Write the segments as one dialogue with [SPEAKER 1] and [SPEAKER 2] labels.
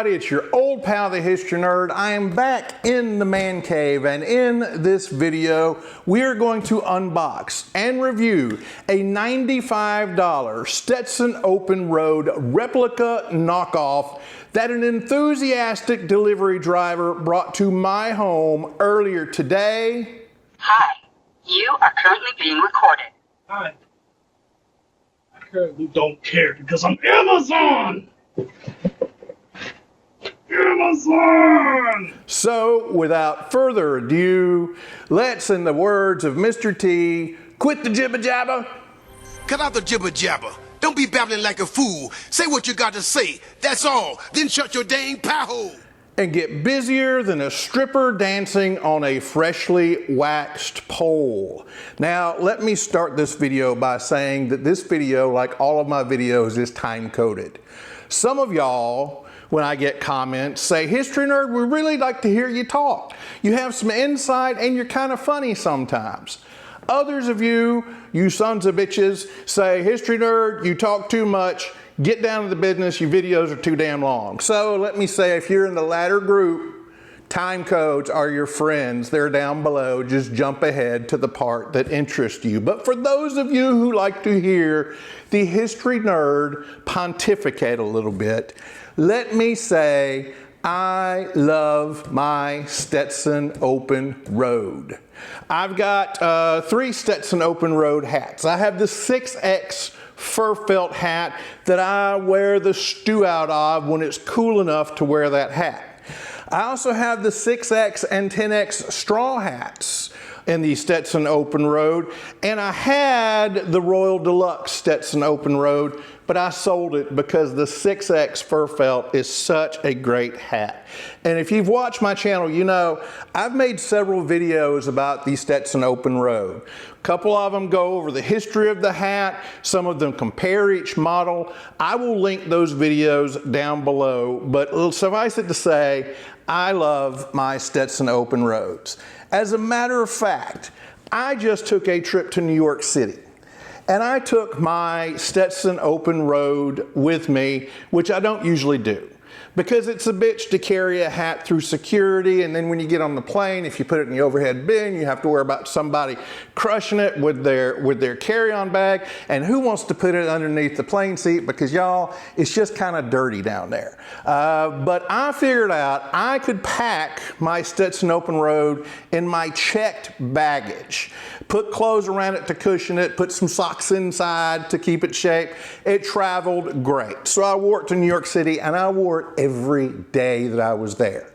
[SPEAKER 1] everybody, it's your old pal, the History Nerd. I am back in the man cave, and in this video, we are going to unbox and review a $95 Stetson Open Road Replica knockoff that an enthusiastic delivery driver brought to my home earlier today.
[SPEAKER 2] Hi, you are currently being recorded.
[SPEAKER 3] Hi. I currently don't care because I'm Amazon! Amazon!
[SPEAKER 1] So, without further ado, let's, in the words of Mr. T, quit the jibber jabber.
[SPEAKER 4] Cut out the jibber jabber. Don't be babbling like a fool. Say what you got to say. That's all. Then shut your dang pie hole.
[SPEAKER 1] And get busier than a stripper dancing on a freshly waxed pole. Now, let me start this video by saying that this video, like all of my videos, is time-coded. Some of y'all, when I get comments, say, History Nerd, we really like to hear you talk. You have some insight and you're kind of funny sometimes. Others of you sons of bitches, say, History Nerd, you talk too much. Get down to the business, your videos are too damn long. So let me say, if you're in the latter group, time codes are your friends. They're down below. Just jump ahead to the part that interests you. But for those of you who like to hear the History Nerd pontificate a little bit, let me say, I love my Stetson Open Road. I've got 3 Stetson Open Road hats. I have the 6X fur felt hat that I wear the stew out of when it's cool enough to wear that hat. I also have the 6X and 10X straw hats in the Stetson Open Road, and I had the Royal Deluxe Stetson Open Road, but I sold it because the 6X fur felt is such a great hat. And if you've watched my channel, you know I've made several videos about the Stetson Open Road. A couple of them go over the history of the hat, some of them compare each model. I will link those videos down below, but suffice it to say, I love my Stetson Open Roads. As a matter of fact, I just took a trip to New York City. And I took my Stetson Open Road with me, which I don't usually do, because it's a bitch to carry a hat through security, and then when you get on the plane, if you put it in the overhead bin, you have to worry about somebody crushing it with their carry-on bag, and who wants to put it underneath the plane seat, because y'all, it's just kind of dirty down there. But I figured out I could pack my Stetson Open Road in my checked baggage, put clothes around it to cushion it, put some socks inside to keep it shape. It traveled great. So I wore it to New York City, and I wore it every day that I was there.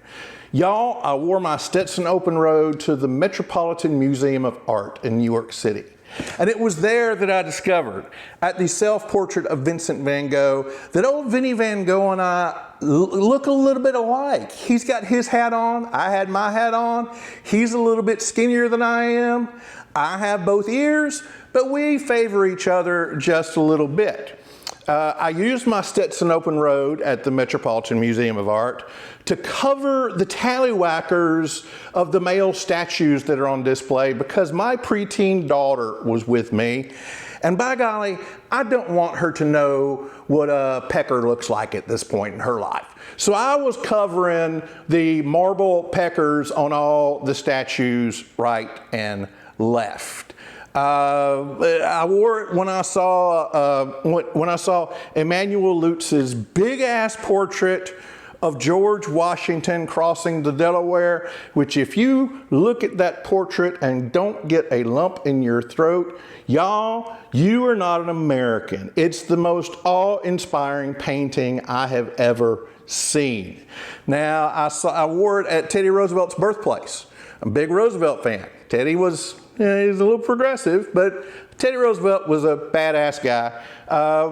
[SPEAKER 1] Y'all, I wore my Stetson Open Road to the Metropolitan Museum of Art in New York City. And it was there that I discovered, at the self-portrait of Vincent van Gogh, that old Vinnie Van Gogh and I look a little bit alike. He's got his hat on, I had my hat on. He's a little bit skinnier than I am. I have both ears, but we favor each other just a little bit. I used my Stetson Open Road at the Metropolitan Museum of Art to cover the tallywhackers of the male statues that are on display because my preteen daughter was with me. And by golly, I don't want her to know what a pecker looks like at this point in her life. So I was covering the marble peckers on all the statues right and left. I wore it when I saw Emanuel Lutz's big ass portrait of George Washington crossing the Delaware, which if you look at that portrait and don't get a lump in your throat, y'all, you are not an American. It's the most awe-inspiring painting I have ever seen. Now, I wore it at Teddy Roosevelt's birthplace. I'm a big Roosevelt fan. Teddy was he's a little progressive, but Teddy Roosevelt was a badass guy.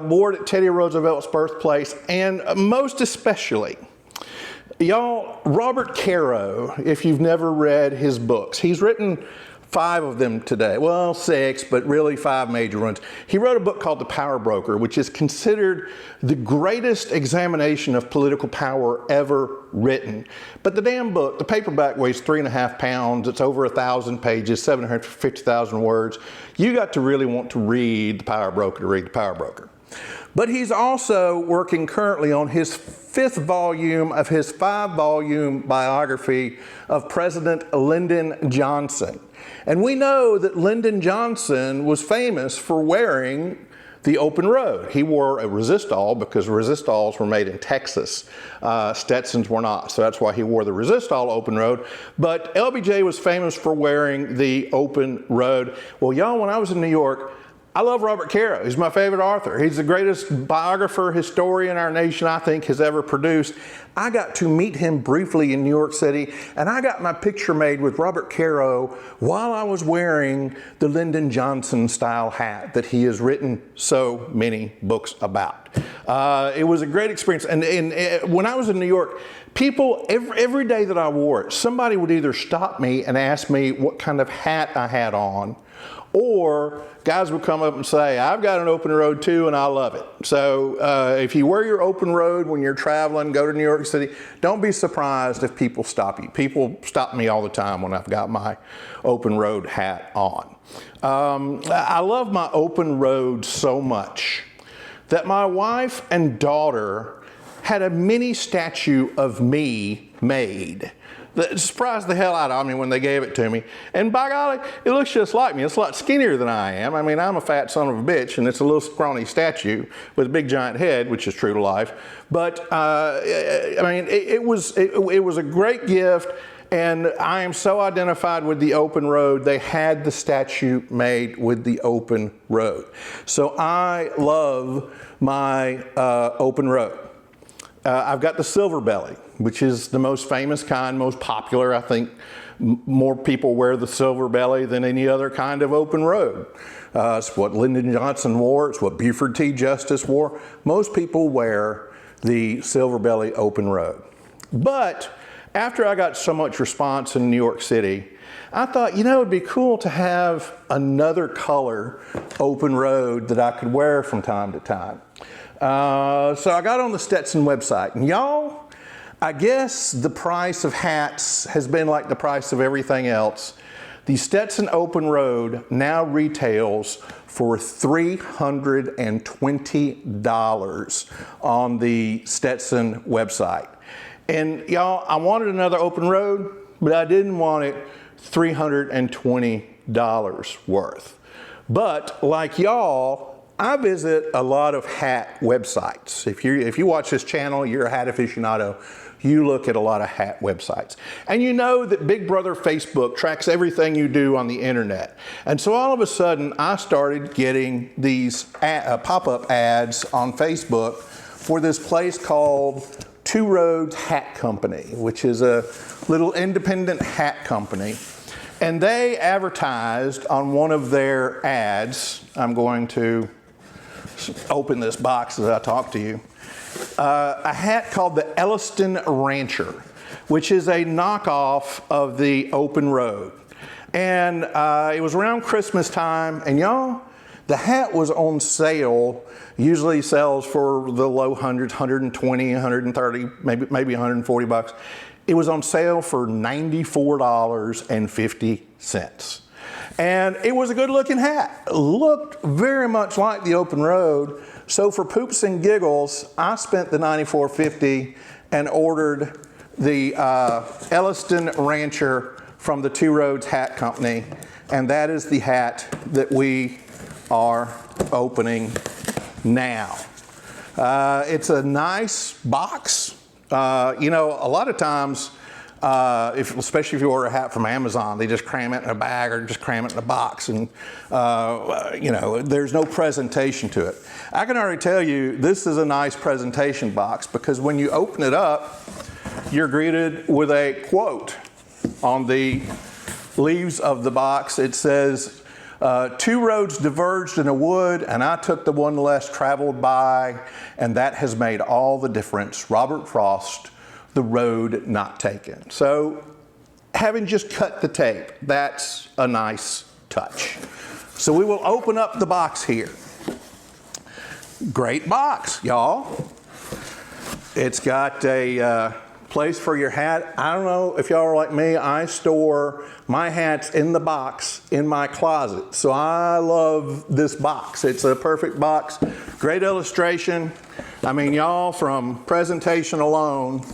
[SPEAKER 1] Wore it at Teddy Roosevelt's birthplace, and most especially, y'all, Robert Caro, if you've never read his books, he's written 5 of them today. Well, 6, but really 5 major ones. He wrote a book called The Power Broker, which is considered the greatest examination of political power ever written. But the damn book, the paperback, weighs 3.5 pounds. It's over 1,000 pages, 750,000 words. You got to really want to read The Power Broker to read The Power Broker. But he's also working currently on his 5th volume of his 5-volume biography of President Lyndon Johnson. And we know that Lyndon Johnson was famous for wearing the open road. He wore a resistol because resistols were made in Texas. Stetsons were not, so that's why he wore the resistol open road. But LBJ was famous for wearing the open road. Well, y'all, when I was in New York, I love Robert Caro. He's my favorite author. He's the greatest biographer, historian our nation, I think, has ever produced. I got to meet him briefly in New York City, and I got my picture made with Robert Caro while I was wearing the Lyndon Johnson style hat that he has written so many books about. It was a great experience. And when I was in New York, people, every day that I wore it, somebody would either stop me and ask me what kind of hat I had on, or guys would come up and say, I've got an open road too, and I love it. So if you wear your open road when you're traveling, go to New York City, don't be surprised if people stop you. People stop me all the time when I've got my open road hat on. I love my open road so much that my wife and daughter had a mini statue of me made. That surprised the hell out of me when they gave it to me. And by golly, it looks just like me. It's a lot skinnier than I am. I mean, I'm a fat son of a bitch, and it's a little scrawny statue with a big giant head, which is true to life. But I mean, it was a great gift, and I am so identified with the open road. They had the statue made with the open road. So I love my open road. I've got the silver belly, which is the most famous kind, most popular. I think more people wear the silver belly than any other kind of open road. It's what Lyndon Johnson wore. It's what Buford T. Justice wore. Most people wear the silver belly open road. But after I got so much response in New York City, I thought, you know, it'd be cool to have another color open road that I could wear from time to time. So I got on the Stetson website, and y'all, I guess the price of hats has been like the price of everything else. The Stetson Open Road now retails for $320 on the Stetson website. And y'all, I wanted another open road, but I didn't want it $320 worth. But like y'all, I visit a lot of hat websites. If you watch this channel, you're a hat aficionado, you look at a lot of hat websites. And you know that Big Brother Facebook tracks everything you do on the internet. And so all of a sudden, I started getting these pop-up ads on Facebook for this place called Two Roads Hat Company, which is a little independent hat company. And they advertised on one of their ads, I'm going to open this box as I talk to you, a hat called the Elliston Rancher, which is a knockoff of the open road. And it was around Christmas time, and y'all, the hat was on sale, usually sells for the low hundreds, 120, 130, maybe 140 bucks. It was on sale for $94.50. And it was a good looking hat. It looked very much like the open road. So for poops and giggles, I spent the $94.50 and ordered the Elliston Rancher from the Two Roads Hat Company. And that is the hat that we are opening now. It's a nice box. You know, a lot of times, especially if you order a hat from Amazon, they just cram it in a bag or just cram it in a box, and you know, there's no presentation to it. I can already tell you this is a nice presentation box, because when you open it up, you're greeted with a quote on the leaves of the box. It says, "Two roads diverged in a wood, and I took the one less traveled by, and that has made all the difference. Robert Frost, the road not taken." So, having just cut the tape, that's a nice touch. So we will open up the box here. Great box, y'all. It's got a place for your hat. I don't know if y'all are like me, I store my hats in the box in my closet. So I love this box. It's a perfect box, great illustration. I mean, y'all, from presentation alone,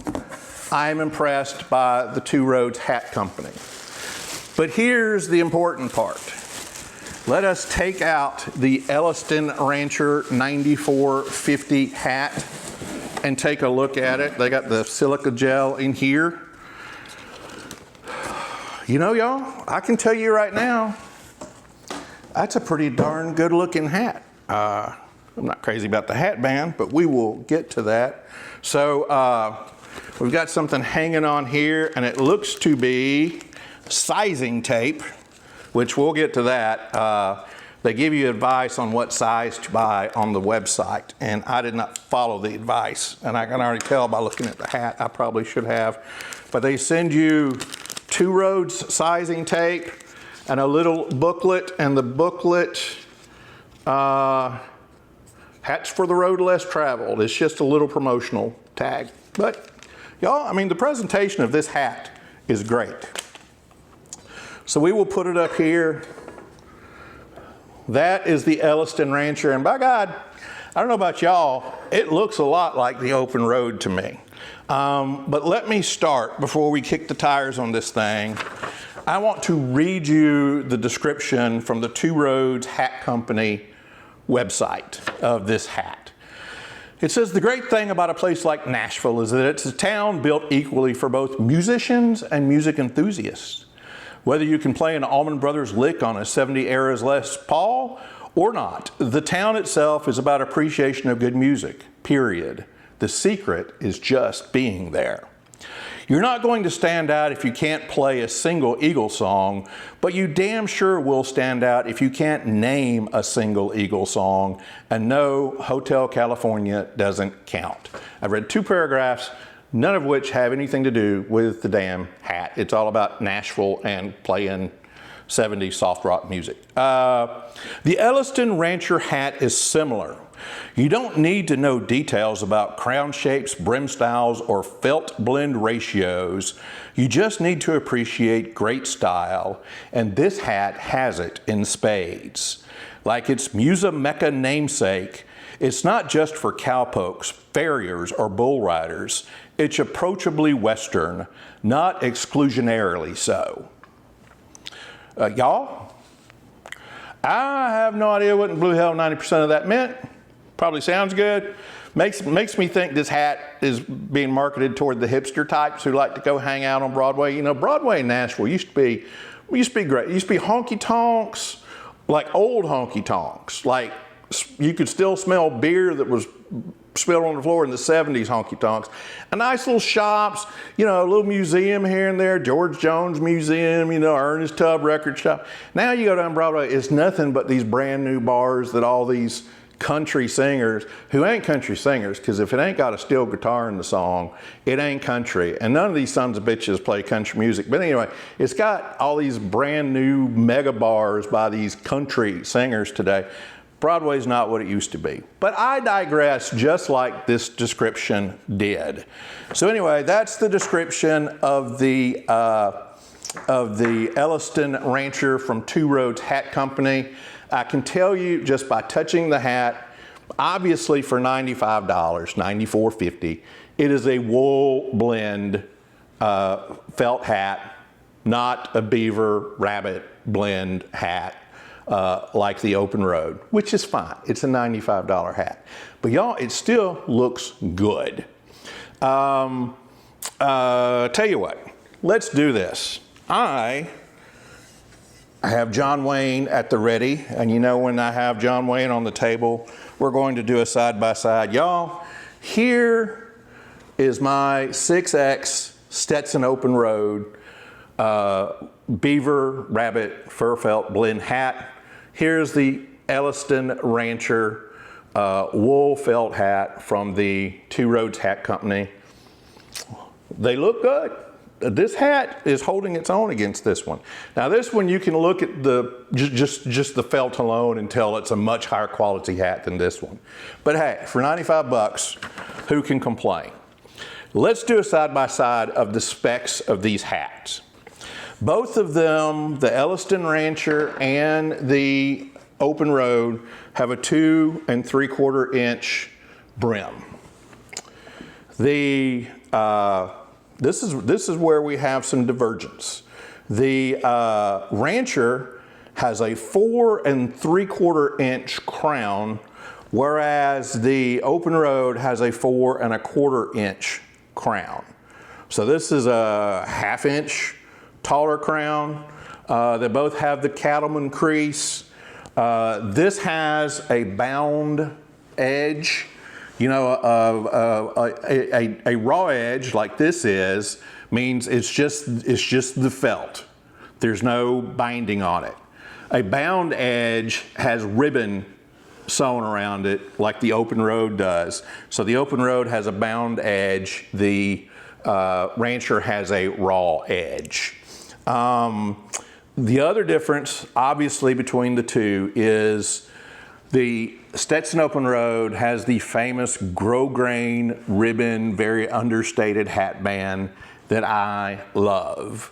[SPEAKER 1] I am impressed by the Two Roads Hat Company. But here's the important part. Let us take out the Elliston Rancher 9450 hat and take a look at it. They got the silica gel in here. You know, y'all, I can tell you right now, that's a pretty darn good looking hat. I'm not crazy about the hat band, but we will get to that. So we've got something hanging on here, and it looks to be sizing tape, which we'll get to that. They give you advice on what size to buy on the website, and I did not follow the advice, and I can already tell by looking at the hat I probably should have. But they send you Two Roads sizing tape and a little booklet, and the booklet, Hats for the Road Less Traveled. It's just a little promotional tag. But y'all, I mean, the presentation of this hat is great. So we will put it up here. That is the Elliston Rancher, and by God, I don't know about y'all, it looks a lot like the Open Road to me. But let me start, before we kick the tires on this thing, I want to read you the description from the Two Roads Hat Company website of this hat. It says, the great thing about a place like Nashville is that it's a town built equally for both musicians and music enthusiasts. Whether you can play an Allman Brothers lick on a 70 era's Les Paul or not, the town itself is about appreciation of good music, period. The secret is just being there. You're not going to stand out if you can't play a single Eagles song, but you damn sure will stand out if you can't name a single Eagles song, and no, Hotel California doesn't count. I've read 2 paragraphs, none of which have anything to do with the damn hat. It's all about Nashville and playing 70s soft rock music. The Elliston Rancher hat is similar. You don't need to know details about crown shapes, brim styles, or felt blend ratios. You just need to appreciate great style, and this hat has it in spades. Like its Musa Mecca namesake, it's not just for cowpokes, farriers, or bull riders. It's approachably Western, not exclusionarily so. Y'all, I have no idea what in blue hell 90% of that meant. Probably sounds good. Makes me think this hat is being marketed toward the hipster types who like to go hang out on Broadway. You know, Broadway in Nashville used to be great. It used to be honky tonks, like old honky tonks. Like you could still smell beer that was spilled on the floor in the 70s honky tonks. And nice little shops, you know, a little museum here and there, George Jones Museum, you know, Ernest Tubb Record Shop. Now you go down Broadway, it's nothing but these brand new bars that all these country singers, who ain't country singers, because if it ain't got a steel guitar in the song, it ain't country. And none of these sons of bitches play country music. But anyway, it's got all these brand new mega bars by these country singers today. Broadway's not what it used to be. But I digress, just like this description did. So anyway, that's the description of the Elliston Rancher from Two Roads Hat Company. I can tell you just by touching the hat, obviously for $95, $94.50, it is a wool blend felt hat, not a beaver rabbit blend hat. Like the Open Road, which is fine. It's a $95 hat. But y'all, it still looks good. Tell you what, let's do this. I have John Wayne at the ready, and you know when I have John Wayne on the table, we're going to do a side-by-side. Y'all, here is my 6X Stetson Open Road beaver rabbit fur felt blend hat. Here's the Elliston Rancher wool felt hat from the Two Roads Hat Company. They look good. This hat is holding its own against this one. Now this one, you can look at the just the felt alone and tell it's a much higher quality hat than this one. But hey, for 95 bucks, who can complain? Let's do a side-by-side of the specs of these hats. Both of them, the Elliston Rancher and the Open Road, have a 2 3/4 inch brim. This is where we have some divergence. The Rancher has a 4 3/4 inch crown, whereas the Open Road has a 4 1/4 inch crown. So this is a 1/2 inch taller crown. They both have the cattleman crease. This has a bound edge. You know, a raw edge like this is means it's just the felt. There's no binding on it. A bound edge has ribbon sewn around it like the Open Road does. So the Open Road has a bound edge. The Rancher has a raw edge. The other difference, obviously, between the two is the Stetson Open Road has the famous grosgrain ribbon, very understated hat band that I love.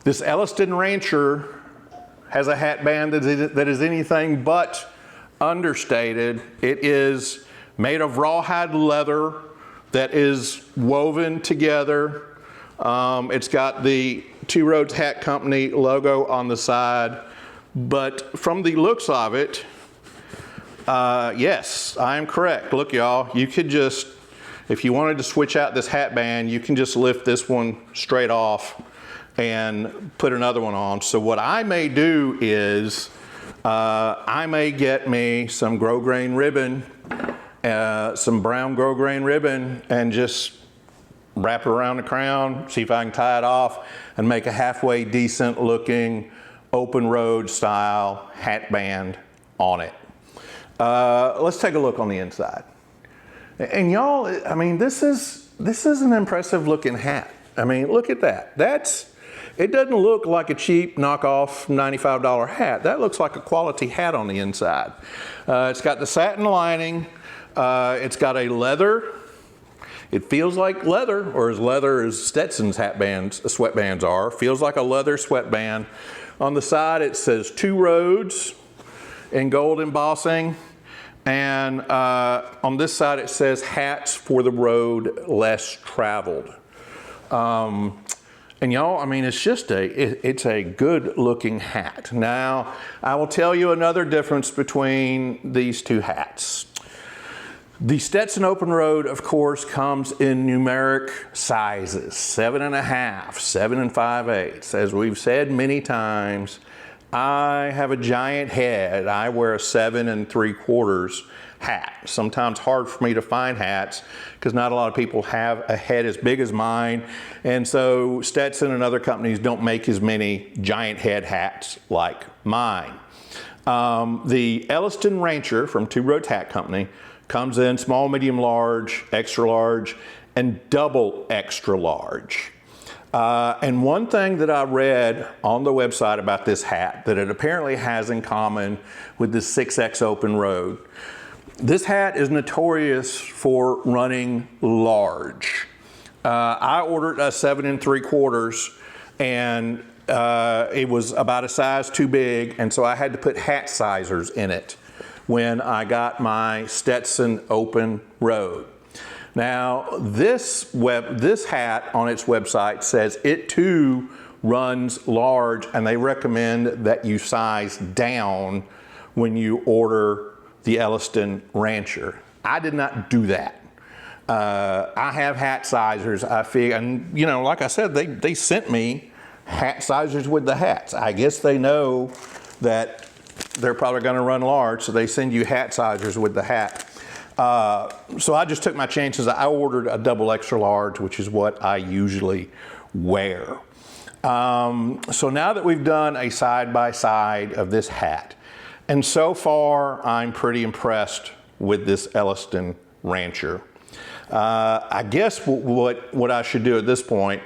[SPEAKER 1] This Elliston Rancher has a hat band that is anything but understated. It is made of rawhide leather that is woven together. It's got the Two Roads Hat Company logo on the side, but from the looks of it, yes, I am correct. Look, y'all, you could just, if you wanted to switch out this hat band, you can just lift this one straight off and put another one on. So what I may do is, I may get me some grosgrain ribbon, some brown grosgrain ribbon, and just wrap it around the crown, see if I can tie it off and make a halfway decent looking Open Road style hat band on it. Let's take a look on the inside. And y'all, I mean, this is an impressive looking hat. I mean, look at that. It doesn't look like a cheap knockoff $95 hat. That looks like a quality hat on the inside. It's got the satin lining. It's got a leather. It feels like leather, or as leather as Stetson's hat bands, sweatbands are. Feels like a leather sweatband. On the side, it says Two Roads in gold embossing. And on this side, it says hats for the road less traveled. And y'all, I mean, it's just it's a good looking hat. Now, I will tell you another difference between these two hats. The Stetson Open Road, of course, comes in numeric sizes, 7.5, 7 5/8. As we've said many times, I have a giant head. I wear a 7 3/4 hat. Sometimes hard for me to find hats because not a lot of people have a head as big as mine. And so Stetson and other companies don't make as many giant head hats like mine. The Elliston Rancher from Two Roads Hat Company comes in small, medium, large, extra large, and double extra large. And one thing that I read on the website about this hat that it apparently has in common with the 6X Open Road, this hat is notorious for running large. I ordered a 7 3/4 and it was about a size too big, and so I had to put hat sizers in it when I got my Stetson Open Road. Now, this hat on its website says it too runs large, and they recommend that you size down when you order the Elliston Rancher. I did not do that. I have hat sizers. I figure, and you know, like I said, they sent me hat sizers with the hats. I guess they know that they're probably going to run large, so they send you hat sizers with the hat. So I just took my chances. I ordered a double extra large, which is what I usually wear. So now that we've done a side-by-side of this hat, and so far I'm pretty impressed with this Elliston Rancher. I guess what I should do at this point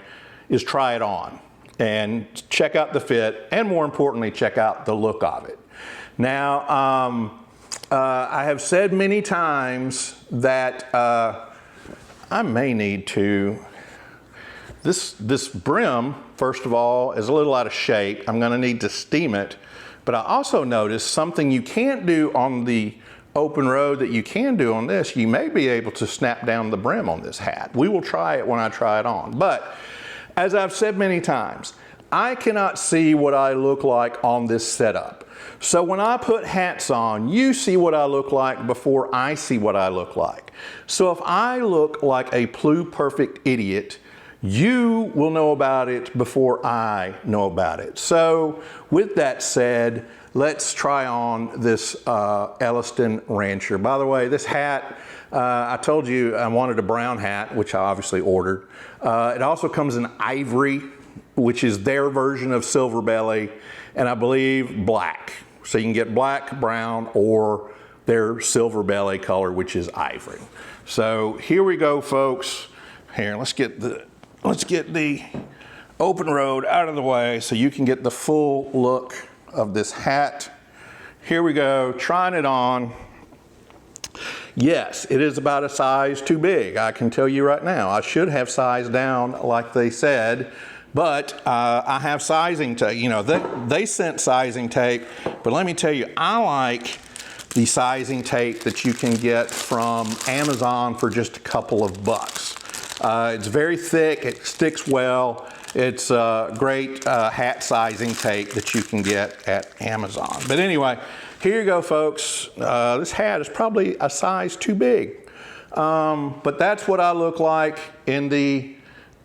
[SPEAKER 1] is try it on and check out the fit, and more importantly, check out the look of it. Now, I have said many times that I may need to, this brim, first of all, is a little out of shape. I'm gonna need to steam it. But I also noticed something you can't do on the open road that you can do on this. You may be able to snap down the brim on this hat. We will try it when I try it on. But as I've said many times, I cannot see what I look like on this setup. So when I put hats on, you see what I look like before I see what I look like. So if I look like a pluperfect idiot, you will know about it before I know about it. So with that said, let's try on this Elliston Rancher. By the way, this hat, I told you I wanted a brown hat, which I obviously ordered. It also comes in ivory, which is their version of silver belly, and I believe black. So you can get black, brown, or their silver belly color, which is ivory. So here we go, folks. Here, let's get the open road out of the way so you can get the full look of this hat. Here we go, trying it on. Yes, it is about a size too big. I can tell you right now. I should have sized down like they said, but I have sizing tape. You know, they sent sizing tape, but let me tell you, I like the sizing tape that you can get from Amazon for just a couple of bucks. It's very thick, it sticks well. It's great hat sizing tape that you can get at Amazon. But anyway, here you go, folks. This hat is probably a size too big. But that's what I look like in the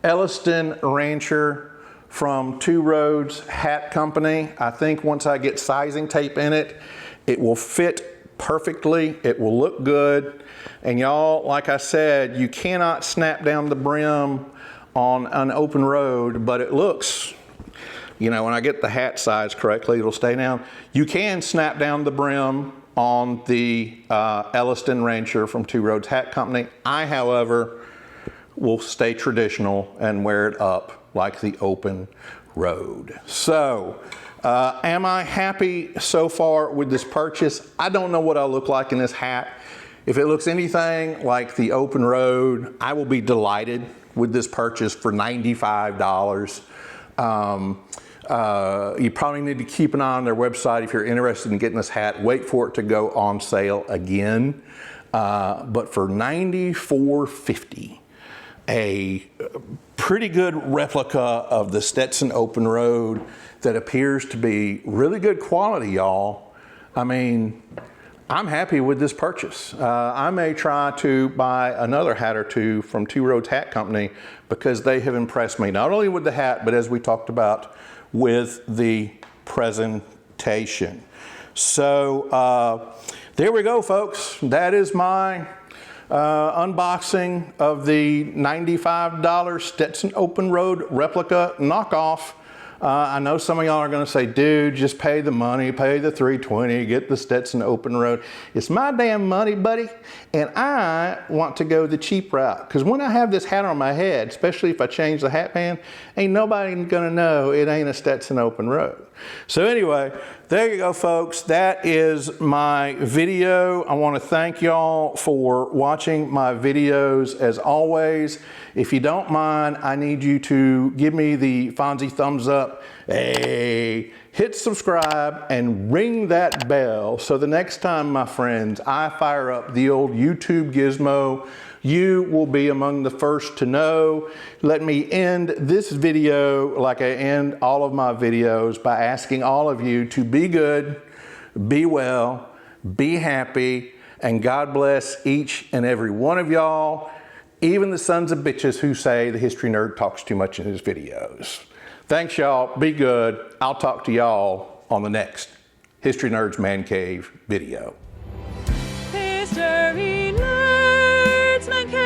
[SPEAKER 1] Elliston Rancher from Two Roads Hat Company. I think once I get sizing tape in it, it will fit perfectly. It will look good. And y'all, like I said, you cannot snap down the brim on an open road, but it looks, you know, when I get the hat size correctly, it'll stay down. You can snap down the brim on the Elliston Rancher from Two Roads Hat Company. I, however, will stay traditional and wear it up like the open road. So, am I happy so far with this purchase? I don't know what I look like in this hat. If it looks anything like the open road, I will be delighted with this purchase for $95. You probably need to keep an eye on their website if you're interested in getting this hat. Wait for it to go on sale again. But for $94.50, a pretty good replica of the Stetson open road that appears to be really good quality, y'all. I mean, I'm happy with this purchase. I may try to buy another hat or two from Two Roads Hat Company because they have impressed me, not only with the hat, but as we talked about, with the presentation. So there we go, folks. That is my unboxing of the $95 Stetson open road replica knockoff. I know some of y'all are going to say, dude, just pay the money, pay the $320, get the Stetson open road. It's my damn money, buddy, and I want to go the cheap route. Because when I have this hat on my head, especially if I change the hat band, ain't nobody going to know it ain't a Stetson open road. So anyway, there you go, folks. That is my video. I want to thank y'all for watching my videos. As always, if you don't mind, I need you to give me the Fonzie thumbs up. Hey, hit subscribe and ring that bell so the next time, my friends, I fire up the old YouTube gizmo, you will be among the first to know. Let me end this video like I end all of my videos by asking all of you to be good, be well, be happy, and God bless each and every one of y'all, even the sons of bitches who say the history nerd talks too much in his videos. Thanks, y'all. Be good. I'll talk to y'all on the next History Nerds Man Cave video.
[SPEAKER 5] History Nerds Man Cave.